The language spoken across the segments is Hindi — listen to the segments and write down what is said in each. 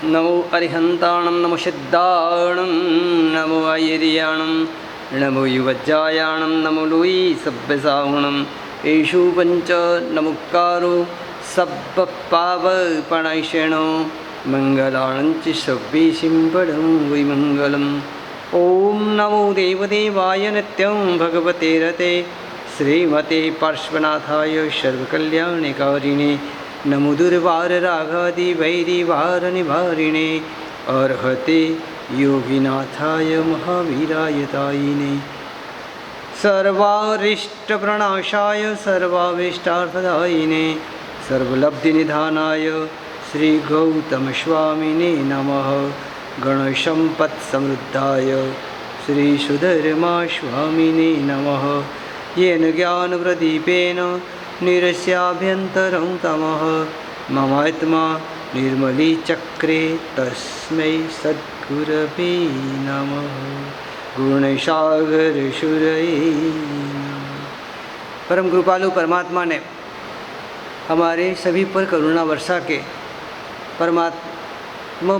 नमो अरिहंताणं नमो सिद्धाणं नमो आयर्याणं नमो युवज्जायाणं नमो लोई सभ्यसाहुणं येषु पंच नमुक्कारो सब्बपावपणैषणो मंगलाणंच सव्येशिंपडं वैमंगलम्। ओम नमो देवदेवाय नित्यं भगवते रते श्रीमते पार्श्वनाथाय सर्वकल्याणकारिणे नमो दुर्वाररागादि वैरिवारनिवारिणे अर्हते योगिनाथाय महावीराय तायिने सर्वारिष्टप्रणाशाय सर्वाभीष्टार्थदायिने सर्वलब्धिनिधानाय श्रीगौतमस्वामिने नमः। गणसम्पत्समृद्धाय श्रीसुधर्मास्वामिने नमः। येन ज्ञानप्रदीपेन निरस्याभ्यन्तरं तमः ममात्मा निर्मलीचक्रे तस्मै सद्गुरवे नमः। गुणसागरशूरये नमः। परम कृपालु परमात्मा ने हमारे सभी पर करुणा वर्षा के परमात्मा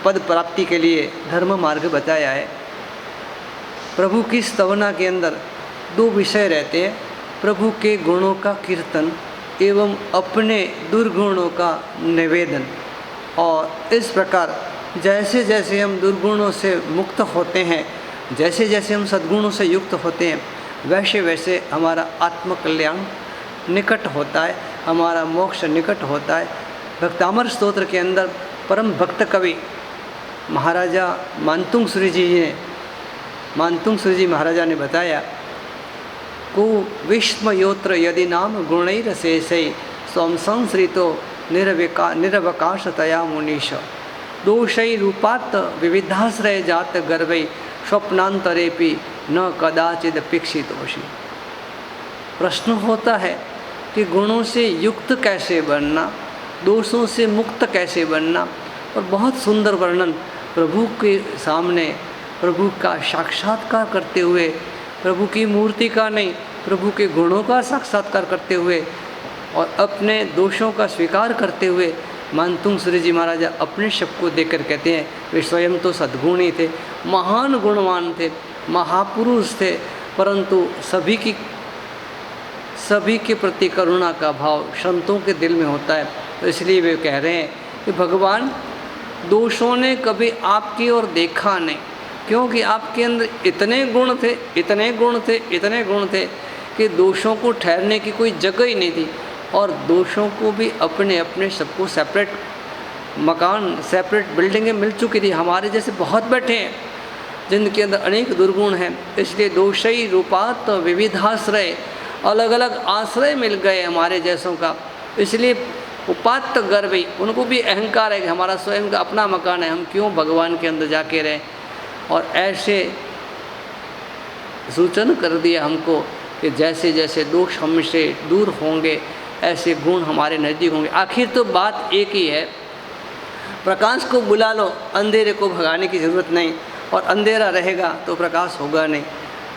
पद प्राप्ति के लिए धर्म मार्ग बताया है। प्रभु की स्तवना के अंदर दो विषय रहते हैं, प्रभु के गुणों का कीर्तन एवं अपने दुर्गुणों का निवेदन। और इस प्रकार जैसे जैसे हम दुर्गुणों से मुक्त होते हैं, जैसे जैसे हम सद्गुणों से युक्त होते हैं, वैसे वैसे हमारा आत्मकल्याण निकट होता है, हमारा मोक्ष निकट होता है। भक्तामर स्तोत्र के अंदर परम भक्त कवि महाराजा मानतुंग श्री महाराजा ने बताया को विस्मयोत्र यदि नाम गुणैरशेषै स्वं संश्रितो निरवकाशतया मुनीश दोषैरूपात् विविधाश्रय जात गर्वै स्वप्नांतरेपि न कदाचिदपेक्षितोषि। प्रश्न होता है कि गुणों से युक्त कैसे बनना, दोषों से मुक्त कैसे बनना। और बहुत सुंदर वर्णन प्रभु के सामने प्रभु का साक्षात्कार करते हुए, प्रभु की मूर्ति का नहीं, प्रभु के गुणों का साक्षात्कार करते हुए और अपने दोषों का स्वीकार करते हुए मानतुंग श्री जी महाराजा अपने शब्द को देखकर कहते हैं वे स्वयं तो सद्गुणी थे, महान गुणवान थे, महापुरुष थे, परंतु सभी के प्रति करुणा का भाव संतों के दिल में होता है। तो इसलिए वे कह रहे हैं कि भगवान दोषों ने कभी आपकी ओर देखा नहीं, क्योंकि आपके अंदर इतने गुण थे कि दोषों को ठहरने की कोई जगह ही नहीं थी। और दोषों को भी अपने अपने सबको सेपरेट मकान, सेपरेट बिल्डिंगें मिल चुकी थी। हमारे जैसे बहुत बैठे हैं जिनके अंदर अनेक दुर्गुण हैं। इसलिए दोषई रूपात विविधाश्रय, अलग अलग आश्रय मिल गए हमारे जैसों का। इसलिए उपात्त गर्वी, उनको भी अहंकार है कि हमारा स्वयं का अपना मकान है, हम क्यों भगवान के अंदर जाके रहें। और ऐसे सूचन कर दिया हमको कि जैसे जैसे दोष हमसे दूर होंगे ऐसे गुण हमारे नज़दीक होंगे। आखिर तो बात एक ही है, प्रकाश को बुला लो, अंधेरे को भगाने की ज़रूरत नहीं। और अंधेरा रहेगा तो प्रकाश होगा नहीं।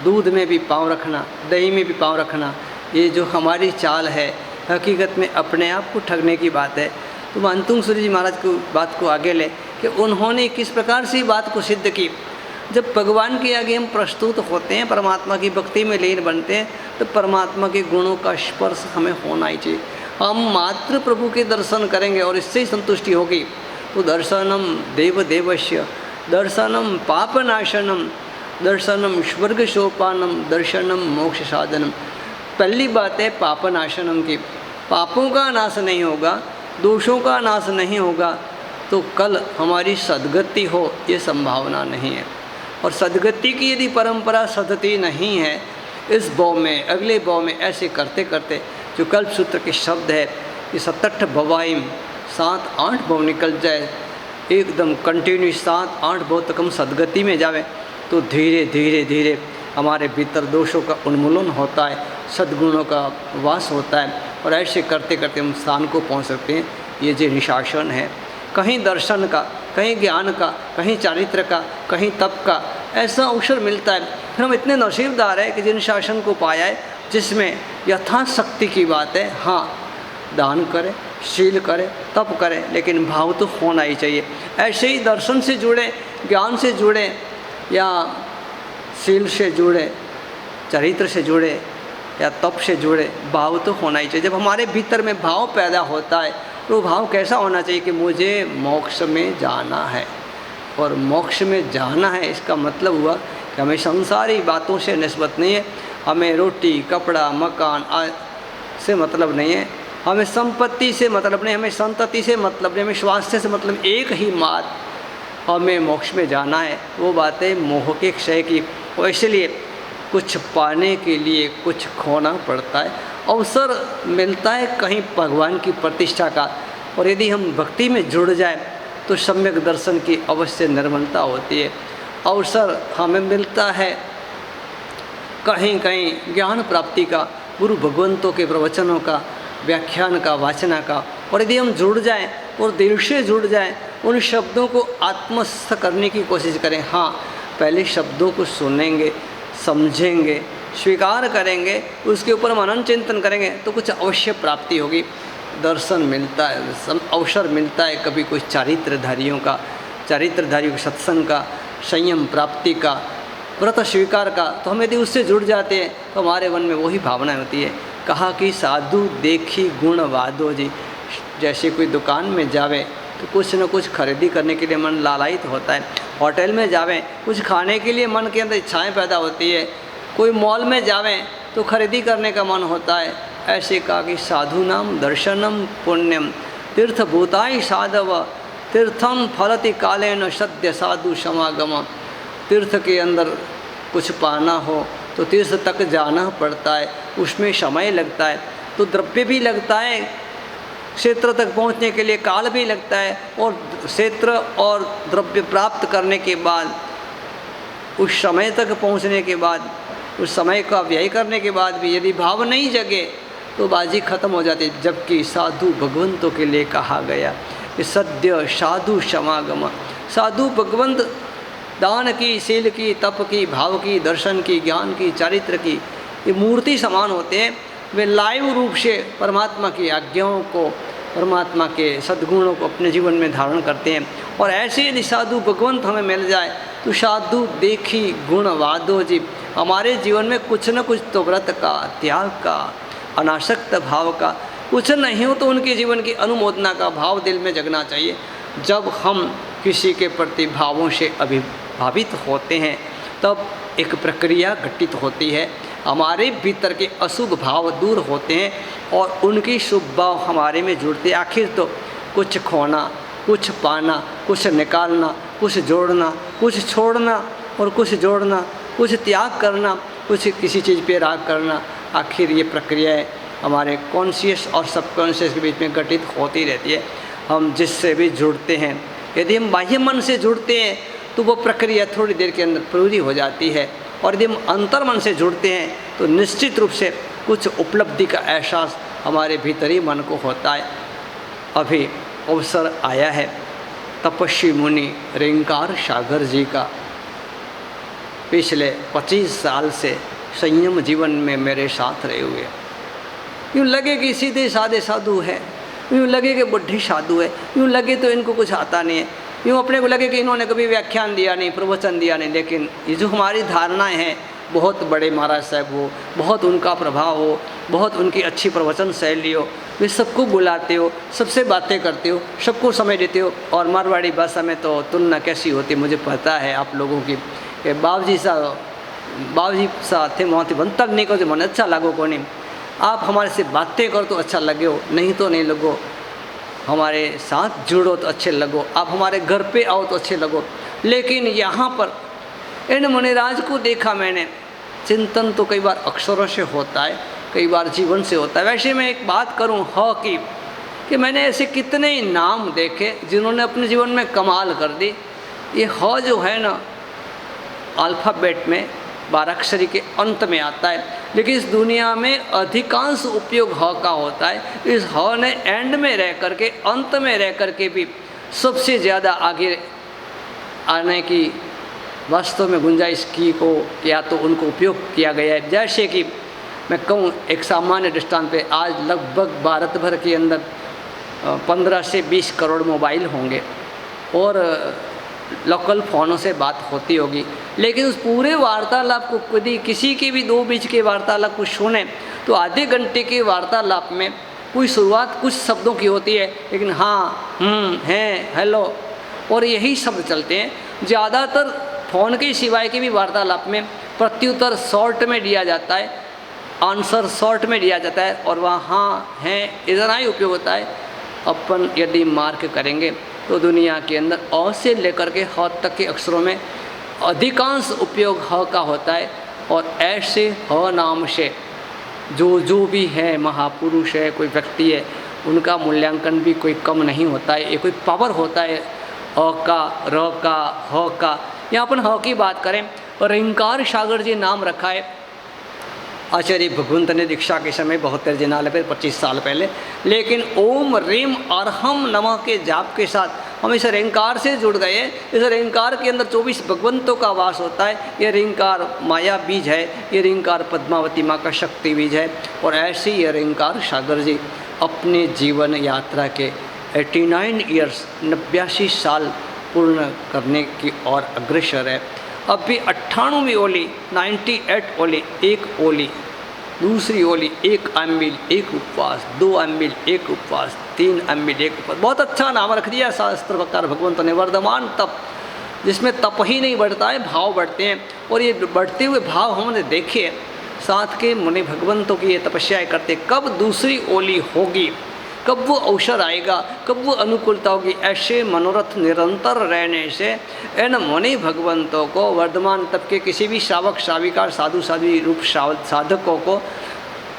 दूध में भी पाँव रखना, दही में भी पाँव रखना, ये जो हमारी चाल है हकीकत में अपने आप को ठगने की बात है। तो मानतुंग श्री जी महाराज को बात को आगे ले कि उन्होंने किस प्रकार से बात को सिद्ध की। जब भगवान के आगे हम प्रस्तुत होते हैं, परमात्मा की भक्ति में लीन बनते हैं, तो परमात्मा के गुणों का स्पर्श हमें होना ही चाहिए। हम मात्र प्रभु के दर्शन करेंगे और इससे ही संतुष्टि होगी। तो दर्शनम देवदेवस्य, दर्शनम पापनाशनम, दर्शनम स्वर्ग सोपानम, दर्शनम मोक्ष साधनम। पहली बात है पापनाशनम की। पापों का नाश नहीं होगा, दोषों का नाश नहीं होगा तो कल हमारी सद्गति हो ये संभावना नहीं है। और सद्गति की यदि परंपरा सदती नहीं है, इस भाव में अगले भाव में ऐसे करते करते जो कल्पसूत्र के शब्द है कि सतठ भवाइम, 7-8 भाव निकल जाए एकदम कंटिन्यू, 7-8 भाव तक हम सद्गति में जावे तो धीरे धीरे धीरे हमारे भीतर दोषों का उन्मूलन होता है, सद्गुणों का वास होता है। और ऐसे करते करते हम स्थान को पहुंच सकते हैं। ये जो निशासन है, कहीं दर्शन का, कहीं ज्ञान का, कहीं चारित्र का, कहीं तप का, ऐसा अवसर मिलता है। फिर हम इतने नसीबदार हैं कि जिन शासन को पाया है जिसमें यथाशक्ति की बात है। हाँ, दान करें, शील करें, तप करें, लेकिन भाव तो होना ही चाहिए। ऐसे ही दर्शन से जुड़े, ज्ञान से जुड़े, या शील से जुड़े, चरित्र से जुड़े, या तप से जुड़े, भाव तो होना ही चाहिए। जब हमारे भीतर में भाव पैदा होता है तो भाव कैसा होना चाहिए कि मुझे मोक्ष में जाना है। और मोक्ष में जाना है इसका मतलब हुआ कि हमें संसारी बातों से निस्बत नहीं है, हमें रोटी, कपड़ा, मकान से मतलब नहीं है, हमें संपत्ति से मतलब नहीं, हमें संतति से मतलब नहीं, हमें स्वास्थ्य से मतलब, एक ही बात, हमें मोक्ष में जाना है। वो बातें मोह के क्षय की। और इसलिए कुछ पाने के लिए कुछ खोना पड़ता है, अवसर मिलता है कहीं भगवान की प्रतिष्ठा का। और यदि हम भक्ति में जुड़ जाए तो सम्यक दर्शन की अवश्य निर्मलता होती है। अवसर हमें मिलता है कहीं कहीं ज्ञान प्राप्ति का, गुरु भगवंतों के प्रवचनों का, व्याख्यान का, वाचना का। और यदि हम जुड़ जाएं और दिल से जुड़ जाएं, उन शब्दों को आत्मस्थ करने की कोशिश करें। हाँ, पहले शब्दों को सुनेंगे, समझेंगे, स्वीकार करेंगे, उसके ऊपर मनन चिंतन करेंगे तो कुछ अवश्य प्राप्ति होगी। दर्शन मिलता है, अवसर मिलता है कभी कुछ चारित्रधारियों का, चारित्रधारियों के सत्संग का, संयम प्राप्ति का, व्रत स्वीकार का, तो हम यदि उससे जुड़ जाते हैं तो हमारे मन में वही भावना होती है। कहा कि साधु देखी गुण वादो जी। जैसे कोई दुकान में जावे तो कुछ न कुछ खरीदी करने के लिए मन लालायित होता है, होटल में जावें कुछ खाने के लिए मन के अंदर इच्छाएं पैदा होती है, कोई मॉल में जावें तो खरीदी करने का मन होता है। ऐसे कहा कि साधु नाम दर्शनम पुण्यम तीर्थभूताय साधव तीर्थम फलति कालेन सद्य साधु समागम। तीर्थ के अंदर कुछ पाना हो तो तीर्थ तक जाना पड़ता है, उसमें समय लगता है, तो द्रव्य भी लगता है, क्षेत्र तक पहुंचने के लिए काल भी लगता है। और क्षेत्र और द्रव्य प्राप्त करने के बाद, उस समय तक पहुंचने के बाद, उस समय का व्यय करने के बाद भी यदि भाव नहीं जगे तो बाजी खत्म हो जाती। जबकि साधु भगवंतों के लिए कहा गया कि सद्य साधु समागम। साधु भगवंत दान की, शील की, तप की, भाव की, दर्शन की, ज्ञान की, चारित्र की, ये मूर्ति समान होते हैं। वे लाइव रूप से परमात्मा की आज्ञाओं को, परमात्मा के सद्गुणों को अपने जीवन में धारण करते हैं। और ऐसे यदि साधु भगवंत हमें मिल जाए तो साधु देखी गुण वादो जी। हमारे जीवन में कुछ न कुछ तो व्रत का, त्याग का, अनासक्त भाव का, कुछ नहीं हो तो उनके जीवन की अनुमोदना का भाव दिल में जगना चाहिए। जब हम किसी के प्रति भावों से अभिभावित होते हैं तब एक प्रक्रिया घटित होती है, हमारे भीतर के अशुभ भाव दूर होते हैं और उनकी शुभ भाव हमारे में जुड़ते हैं। आखिर तो कुछ खोना, कुछ पाना, कुछ निकालना, कुछ जोड़ना, कुछ छोड़ना और कुछ जोड़ना, कुछ त्याग करना, कुछ किसी चीज़ पे राग करना, आखिर ये प्रक्रियाएँ हमारे कॉन्शियस और सबकॉन्शियस के बीच में घटित होती रहती है। हम जिससे भी जुड़ते हैं, यदि हम बाह्य मन से जुड़ते हैं तो वो प्रक्रिया थोड़ी देर के अंदर पूरी हो जाती है, और यदि हम अंतर मन से जुड़ते हैं तो निश्चित रूप से कुछ उपलब्धि का एहसास हमारे भीतर ही मन को होता है। अभी अवसर आया है तपस्वी मुनि रेंकार सागर जी का। पिछले 25 साल से संयम जीवन में मेरे साथ रहे हुए, यूँ लगे कि सीधे साधे साधु है, यूँ लगे कि बुढ़ी साधु है, यूँ लगे तो इनको कुछ आता नहीं है, यूँ अपने को लगे कि इन्होंने कभी व्याख्यान दिया नहीं, प्रवचन दिया नहीं। लेकिन ये जो हमारी धारणाएं हैं, बहुत बड़े महाराज साहब हो, बहुत उनका प्रभाव हो, बहुत उनकी अच्छी प्रवचन शैली हो, वे सबको बुलाते हो, सबसे बातें करते हो, सबको समय देते हो। और मारवाड़ी भाषा में तो तुलना कैसी होती मुझे पता है आप लोगों की, बाबजी सा थे मोहती बनता नहीं को जो मन अच्छा लगो को नहीं, आप हमारे से बातें करो तो अच्छा लगे हो, नहीं तो नहीं लगो, हमारे साथ जुड़ो तो अच्छे लगो, आप हमारे घर पे आओ तो अच्छे लगो। लेकिन यहाँ पर इन मुनिराज को देखा मैंने, चिंतन तो कई बार अक्षरों से होता है, कई बार जीवन से होता है। वैसे मैं एक बात करूँ ह कि मैंने ऐसे कितने ही नाम देखे जिन्होंने अपने जीवन में कमाल कर दी। ये ह जो है ना, अल्फ़ाबेट में 12 अक्षरी के अंत में आता है, लेकिन इस दुनिया में अधिकांश उपयोग ह का होता है। इस ह ने एंड में रह कर के, अंत में रह कर के भी सबसे ज़्यादा आगे आने की वास्तव में गुंजाइश की को या तो उनको उपयोग किया गया है। जैसे कि मैं कहूँ एक सामान्य दृष्टांत पे, आज लगभग भारत भर के अंदर 15 से 20 करोड़ मोबाइल होंगे और लोकल फ़ोनों से बात होती होगी, लेकिन उस पूरे वार्तालाप को यदि किसी के भी दो बीच के वार्तालाप को सुने तो आधे घंटे के वार्तालाप में कोई शुरुआत कुछ शब्दों की होती है, लेकिन हाँ, हैं, हेलो और यही शब्द चलते हैं। ज़्यादातर फ़ोन के सिवाय के भी वार्तालाप में प्रत्युत्तर शॉर्ट में दिया जाता है, आंसर शॉर्ट में दिया जाता है और वहाँ हाँ, हैं इतना ही उपयोग होता है। अपन यदि मार्क करेंगे तो दुनिया के अंदर अ से लेकर के ह तक के अक्षरों में अधिकांश उपयोग ह का होता है और ऐसे ह नाम से जो भी है, महापुरुष है, कोई व्यक्ति है, उनका मूल्यांकन भी कोई कम नहीं होता है। ये कोई पावर होता है अ का, र का, ह का। यहाँ अपन ह की बात करें, ऋंकार सागर जी नाम रखा है आचार्य भगवंत ने दीक्षा के समय 72 जिनाले पर 25 साल पहले, लेकिन ओम रीम अरहम नमः के जाप के साथ हम इस ऋंकार से जुड़ गए। इस ऋंकार के अंदर 24 भगवंतों का वास होता है। ये ऋंकार माया बीज है, ये ऋंकार पद्मावती माँ का शक्ति बीज है। और ऐसे ही ये ऋंकार सागर जी अपने जीवन यात्रा के 89 ईयर्स 89 साल पूर्ण करने की ओर अग्रसर है। अब भी 98वीं ओली 98 ओली, एक ओली, दूसरी ओली, 1 अम्बिल 1 उपवास, 2 अम्बिल 1 उपवास, 3 अम्बिल 1 उपवास। बहुत अच्छा नाम रख दिया शास्त्रकार भगवंतों ने, वर्धमान तप, जिसमें तप ही नहीं बढ़ता है, भाव बढ़ते हैं। और ये बढ़ते हुए भाव हमने देखे साथ के मुनि भगवंतों की ये तपस्याएँ करते। कब दूसरी ओली होगी, कब वो अवसर आएगा, कब वो अनुकूलता होगी, ऐसे मनोरथ निरंतर रहने से इन मुनि भगवंतों को, वर्धमान तप के किसी भी श्रावक श्राविका साधु साध्वी रूप साधकों को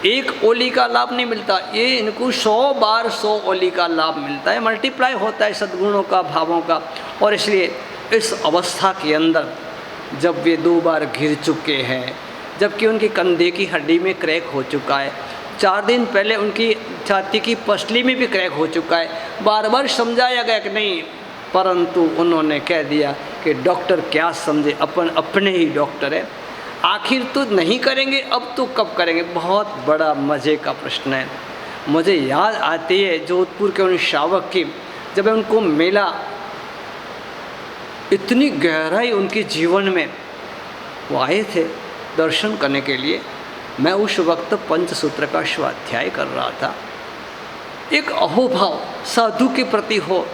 एक ओली का लाभ नहीं मिलता। ये इनको 100 बार 100 ओली का लाभ मिलता है, मल्टीप्लाई होता है सद्गुणों का, भावों का। और इसलिए इस अवस्था के अंदर जब वे 2 बार घिर चुके हैं, जबकि उनकी कंधे की हड्डी में क्रैक हो चुका है, 4 दिन पहले उनकी छाती की पसली में भी क्रैक हो चुका है, बार बार समझाया गया कि नहीं, परंतु उन्होंने कह दिया कि डॉक्टर क्या समझे, अपन अपने ही डॉक्टर है, आखिर तो नहीं करेंगे, अब तो कब करेंगे। बहुत बड़ा मज़े का प्रश्न है। मुझे याद आती है जोधपुर के उन श्रावक की, जब उनको मिला, इतनी गहराई उनके जीवन में, वो आए थे दर्शन करने के लिए। मैं उस वक्त पंचसूत्र का स्वाध्याय कर रहा था। एक अहोभाव साधु के प्रति हो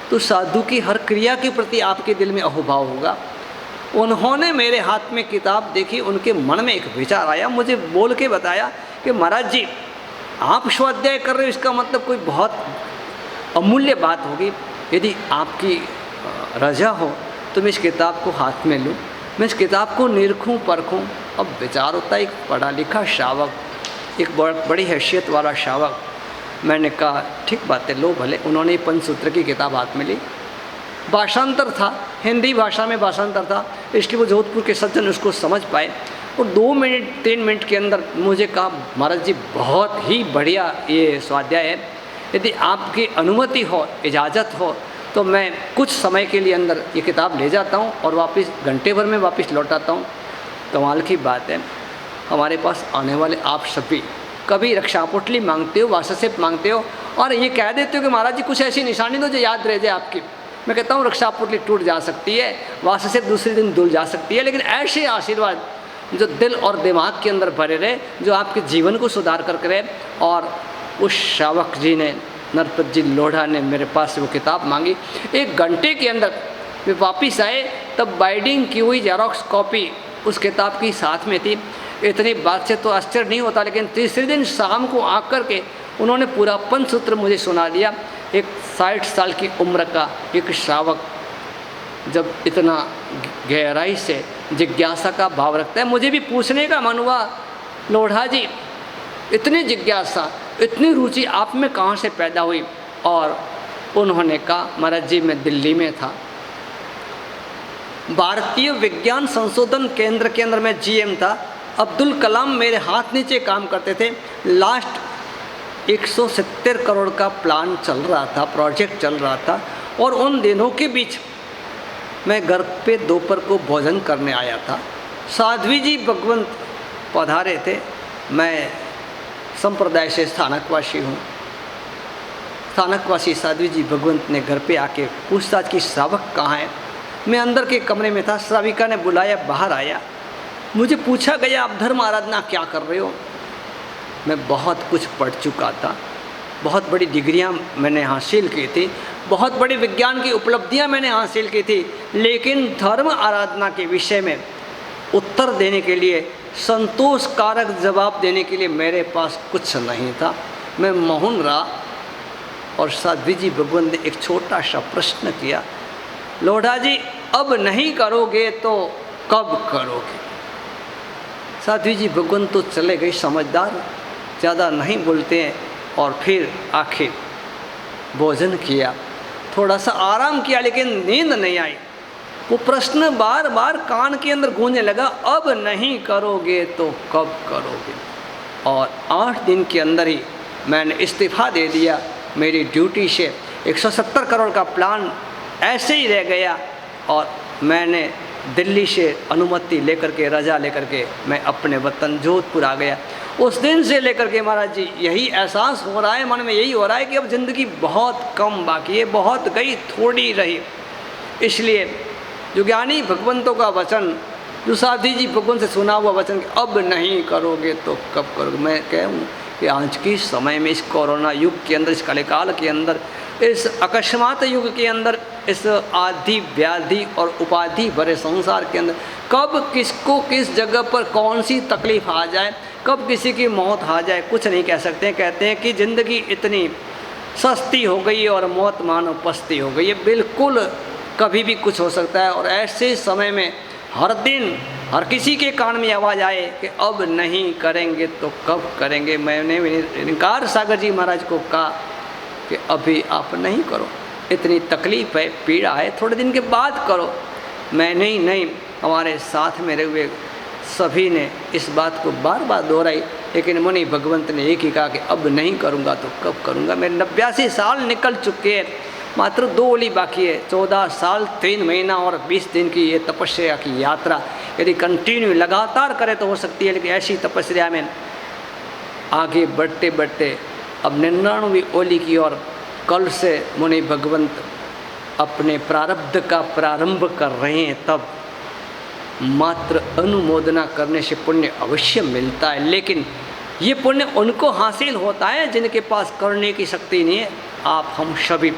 तो साधु की हर क्रिया के प्रति आपके दिल में अहोभाव होगा। उन्होंने मेरे हाथ में किताब देखी, उनके मन में एक विचार आया, मुझे बोल के बताया कि महाराज जी आप स्वाध्याय कर रहे हो, इसका मतलब कोई बहुत अमूल्य बात होगी। यदि आपकी रजा हो तो मैं इस किताब को हाथ में लूँ, मैं इस किताब को निरखूं परखूं। अब विचार होता है एक पढ़ा लिखा श्रावक, एक बड़ी हैसियत वाला श्रावक। मैंने कहा ठीक बात है, लो भले। उन्होंने पंचसूत्र की किताब हाथ में ली, भाषांतर था, हिंदी भाषा में भाषांतर था, इसलिए वो जोधपुर के सज्जन उसको समझ पाए। और 2 मिनट 3 मिनट के अंदर मुझे कहा महाराज जी बहुत ही बढ़िया ये स्वाध्याय है, यदि आपकी अनुमति हो, इजाज़त हो तो मैं कुछ समय के लिए अंदर ये किताब ले जाता हूँ और वापस घंटे भर में वापस लौटाता हूँ। कमाल की बात है, हमारे पास आने वाले आप सभी कभी रक्षा पोटली मांगते हो, वाससेप मांगते हो और ये कह देते हो कि महाराज जी कुछ ऐसी निशानी दो जो याद रह जाए आपकी। मैं कहता हूँ रक्षा पोटली टूट जा सकती है, वाससेप दूसरे दिन धुल जा सकती है, लेकिन ऐसे आशीर्वाद जो दिल और दिमाग के अंदर भरे रहे, जो आपके जीवन को सुधार कर रहे। और उस श्रावक जी ने, नरपत जी लोढ़ा ने मेरे पास से वो किताब मांगी। 1 घंटे के अंदर वे वापस आए, तब बाइंडिंग की हुई जेरोक्स कॉपी उस किताब की साथ में थी। इतनी बात से तो आश्चर्य नहीं होता, लेकिन तीसरे दिन शाम को आकर के उन्होंने पूरा पंचसूत्र मुझे सुना दिया। एक 60 साल की उम्र का एक श्रावक जब इतना गहराई से जिज्ञासा का भाव रखता है, मुझे भी पूछने का मन हुआ, लोढ़ा जी इतनी जिज्ञासा, इतनी रुचि आप में कहाँ से पैदा हुई? और उन्होंने कहा महाराज जी मैं दिल्ली में था, भारतीय विज्ञान संशोधन केंद्र के अंदर मैं जीएम था। अब्दुल कलाम मेरे हाथ नीचे काम करते थे। लास्ट 170 करोड़ का प्लान चल रहा था, प्रोजेक्ट चल रहा था। और उन दिनों के बीच मैं घर पे दोपहर को भोजन करने आया था। साध्वी जी भगवंत पधारे थे, मैं संप्रदाय से स्थानकवासी हूँ। स्थानकवासी साध्वी जी भगवंत ने घर पे आके पूछताछ की श्रावक कहाँ है। मैं अंदर के कमरे में था, श्राविका ने बुलाया, बाहर आया। मुझे पूछा गया आप धर्म आराधना क्या कर रहे हो। मैं बहुत कुछ पढ़ चुका था, बहुत बड़ी डिग्रियां मैंने हासिल की थी, बहुत बड़ी विज्ञान की उपलब्धियां मैंने हासिल की थी, लेकिन धर्म आराधना के विषय में उत्तर देने के लिए, संतोषकारक जवाब देने के लिए मेरे पास कुछ नहीं था। मैं मौन रहा और साध्वी जी भगवंत ने एक छोटा सा प्रश्न किया, लोढ़ा जी अब नहीं करोगे तो कब करोगे। साध्वी जी भगवंत तो चले गए, समझदार, ज़्यादा नहीं बोलते हैं। और फिर आखिर भोजन किया, थोड़ा सा आराम किया, लेकिन नींद नहीं आई। वो प्रश्न बार बार कान के अंदर गूंजने लगा, अब नहीं करोगे तो कब करोगे। और 8 दिन के अंदर ही मैंने इस्तीफ़ा दे दिया मेरी ड्यूटी से। 170 करोड़ का प्लान ऐसे ही रह गया और मैंने दिल्ली से अनुमति लेकर के, रजा लेकर के मैं अपने वतन जोधपुर आ गया। उस दिन से लेकर के महाराज जी यही एहसास हो रहा है, मन में यही हो रहा है कि अब ज़िंदगी बहुत कम बाकी है, बहुत गई, थोड़ी रही। इसलिए जो ज्ञानी भगवंतों का वचन, जो साध्वी जी भगवंत से सुना हुआ वचन, अब नहीं करोगे तो कब करोगे। मैं कहूँ कि आज के समय में, इस कोरोना युग के अंदर, इस कलिकाल के अंदर, इस अकस्मात युग के अंदर, इस आदि व्याधि और उपाधि भरे संसार के अंदर कब किसको किस जगह पर कौन सी तकलीफ़ आ जाए, कब किसी की मौत आ जाए, कुछ नहीं कह सकते। कहते हैं कि ज़िंदगी इतनी सस्ती हो गई है और मौत मानो पस्ती हो गई है। बिल्कुल कभी भी कुछ हो सकता है। और ऐसे समय में हर दिन हर किसी के कान में आवाज़ आए कि अब नहीं करेंगे तो कब करेंगे। मैंने निकार सागर जी महाराज को कहा कि अभी आप नहीं करो, इतनी तकलीफ़ है, पीड़ा है, थोड़े दिन के बाद करो। मैंने ही नहीं, हमारे साथ में रहे हुए सभी ने इस बात को बार बार दोहराई, लेकिन मुनि भगवंत ने एक ही कहा कि अब नहीं करूँगा तो कब करूँगा। मेरे 89 साल निकल चुके हैं, मात्र 2 ओली बाकी है। 14 साल 3 महीना और 20 दिन की ये तपस्या की यात्रा यदि कंटिन्यू लगातार करे तो हो सकती है, लेकिन ऐसी तपस्या में आगे बढ़ते बढ़ते अब 99वीं ओली की ओर कल से मुनि भगवंत अपने प्रारब्ध का प्रारंभ कर रहे हैं। तब मात्र अनुमोदना करने से पुण्य अवश्य मिलता है, लेकिन ये पुण्य उनको हासिल होता है जिनके पास करने की शक्ति नहीं है। आप हम सभी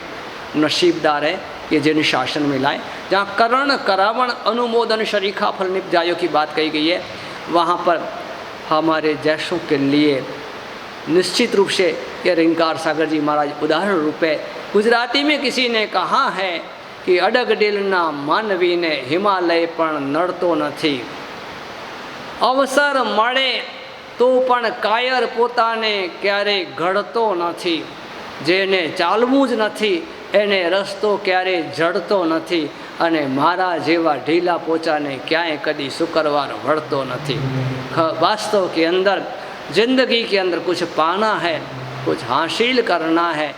नसीबदार हैं ये जिन शासन में लाए, जहाँ करण करावण अनुमोदन शरीखा फल निपजायो की बात कही गई है, वहाँ पर हमारे जैसों के लिए निश्चित रूप से ये रिंकार सागर जी महाराज उदाहरण रूप है। गुजराती में किसी ने कहा है कि अडग दिलना मानवीने हिमालय पण नड़तो नथी, अवसर मळे तो पण कायर पोताने क्यारे घड़तो नथी, जेने चालवुं ज नथी एने रस्तो क्यारे जड़तो नथी, अने मारा जेवा ढीला पोचाने क्याय कदी शुक्रवार वळतो नथी। वास्तव के अंदर जिंदगी के अंदर कुछ पाना है, कुछ हासिल करना है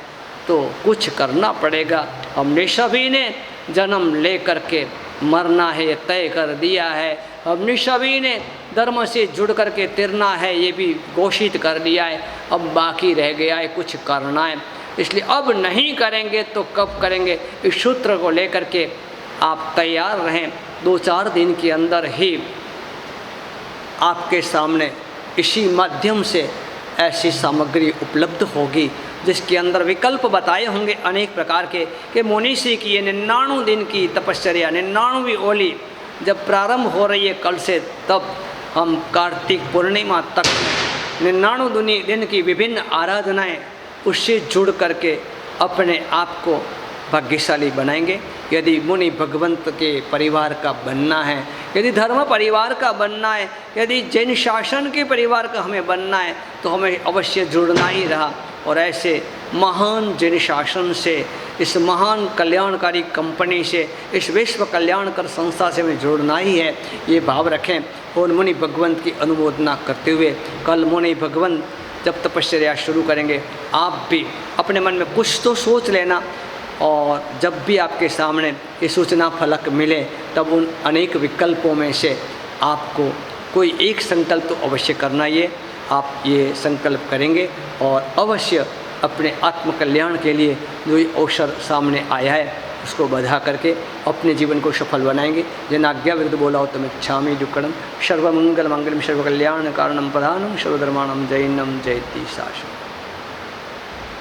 तो कुछ करना पड़ेगा। हमने सभी ने जन्म ले करके मरना है ये तय कर दिया है। हमने सभी ने धर्म से जुड़ करके तिरना है ये भी घोषित कर दिया है। अब बाकी रह गया है कुछ करना है, इसलिए अब नहीं करेंगे तो कब करेंगे। इस सूत्र को लेकर के आप तैयार रहें। 2-4 दिन के अंदर ही आपके सामने इसी माध्यम से ऐसी सामग्री उपलब्ध होगी जिसके अंदर विकल्प बताए होंगे अनेक प्रकार के कि मुनीषी की ये 99 दिन की तपश्चर्या, 99वीं ओली जब प्रारंभ हो रही है कल से, तब हम कार्तिक पूर्णिमा तक 99 दिन की विभिन्न आराधनाएं उससे जुड़ करके अपने आप को भाग्यशाली बनाएंगे। यदि मुनि भगवंत के परिवार का बनना है, यदि धर्म परिवार का बनना है, यदि जैन शासन के परिवार का हमें बनना है तो हमें अवश्य जुड़ना ही रहा। और ऐसे महान जैन शासन से, इस महान कल्याणकारी कंपनी से, इस विश्व कल्याणकर संस्था से हमें जुड़ना ही है, ये भाव रखें। और मुनि भगवंत की अनुमोदना करते हुए कल मुनि भगवंत जब तपश्चर्या शुरू करेंगे, आप भी अपने मन में कुछ तो सोच लेना और जब भी आपके सामने ये सूचना फलक मिले तब उन अनेक विकल्पों में से आपको कोई एक संकल्प तो अवश्य करना। ये आप ये संकल्प करेंगे और अवश्य अपने आत्मकल्याण के लिए जो ये अवसर सामने आया है उसको बधा करके अपने जीवन को सफल बनाएंगे। जनाज्ञा विरुद्ध बोला हो तमें क्षामी दुक्कड़म सर्वमंगल मंगलम सर्वकल्याण कारणम प्रधानम सर्वधर्माणम जैनम जयति शाश्वतम्।